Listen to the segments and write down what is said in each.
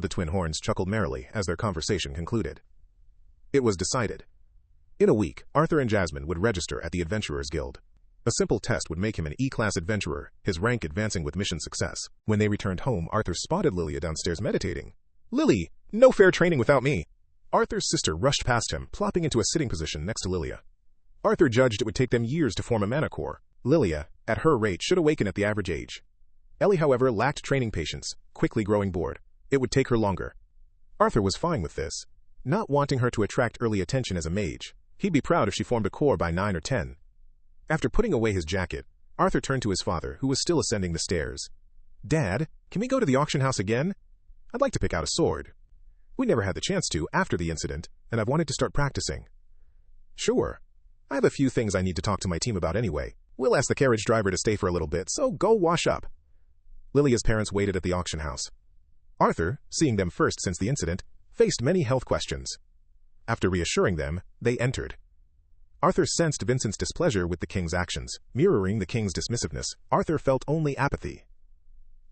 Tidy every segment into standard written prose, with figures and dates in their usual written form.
The twin horns chuckled merrily as their conversation concluded. It was decided. In a week, Arthur and Jasmine would register at the Adventurers Guild. A simple test would make him an E-class adventurer, his rank advancing with mission success. When they returned home, Arthur spotted Lilia downstairs meditating. "Lily, no fair training without me." Arthur's sister rushed past him, plopping into a sitting position next to Lilia. Arthur judged it would take them years to form a mana core. Lilia, at her rate, should awaken at the average age. Ellie, however, lacked training patience, quickly growing bored. It would take her longer. Arthur was fine with this, not wanting her to attract early attention as a mage. He'd be proud if she formed a core by 9 or 10. After putting away his jacket, Arthur turned to his father, who was still ascending the stairs. "Dad, can we go to the auction house again? I'd like to pick out a sword. We never had the chance to after the incident, and I've wanted to start practicing." "Sure. I have a few things I need to talk to my team about anyway. We'll ask the carriage driver to stay for a little bit, so go wash up." Lilia's parents waited at the auction house. Arthur, seeing them first since the incident, faced many health questions. After reassuring them, they entered. Arthur sensed Vincent's displeasure with the king's actions. Mirroring the king's dismissiveness, Arthur felt only apathy.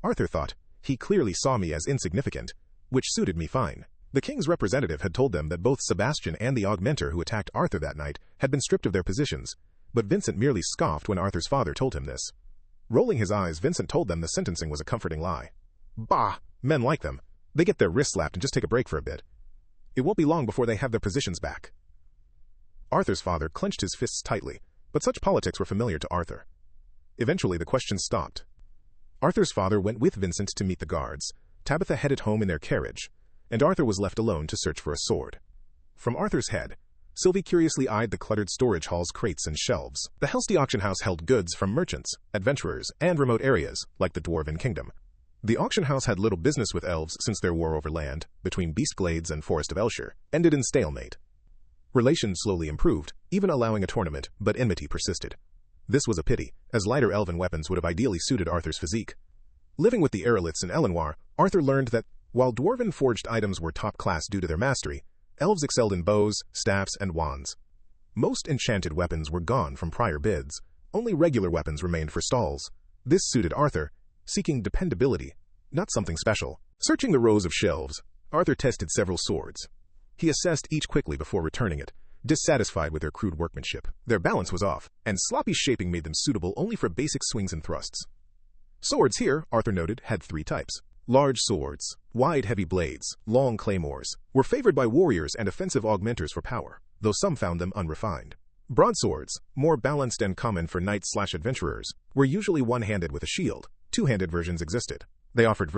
Arthur thought, "He clearly saw me as insignificant, which suited me fine." The king's representative had told them that both Sebastian and the augmenter who attacked Arthur that night had been stripped of their positions, but Vincent merely scoffed when Arthur's father told him this. Rolling his eyes, Vincent told them the sentencing was a comforting lie. "Bah! Men like them. They get their wrists slapped and just take a break for a bit. It won't be long before they have their positions back." Arthur's father clenched his fists tightly, but such politics were familiar to Arthur. Eventually, the questions stopped. Arthur's father went with Vincent to meet the guards. Tabitha headed home in their carriage, and Arthur was left alone to search for a sword. From Arthur's head, Sylvie curiously eyed the cluttered storage hall's crates and shelves. The Helsty auction house held goods from merchants, adventurers, and remote areas, like the Dwarven Kingdom. The auction house had little business with elves since their war over land, between Beastglades and Forest of Elshire, ended in stalemate. Relations slowly improved, even allowing a tournament, but enmity persisted. This was a pity, as lighter elven weapons would have ideally suited Arthur's physique. Living with the Ereliths in Elenoir, Arthur learned that, while dwarven forged items were top class due to their mastery, elves excelled in bows, staffs, and wands. Most enchanted weapons were gone from prior bids. Only regular weapons remained for stalls. This suited Arthur, seeking dependability, not something special. Searching the rows of shelves, Arthur tested several swords. He assessed each quickly before returning it, dissatisfied with their crude workmanship. Their balance was off, and sloppy shaping made them suitable only for basic swings and thrusts. Swords here, Arthur noted, had 3 types. Large swords, wide heavy blades, long claymores, were favored by warriors and offensive augmenters for power, though some found them unrefined. Broadswords, more balanced and common for knights/adventurers, were usually one-handed with a shield. Two-handed versions existed. They offered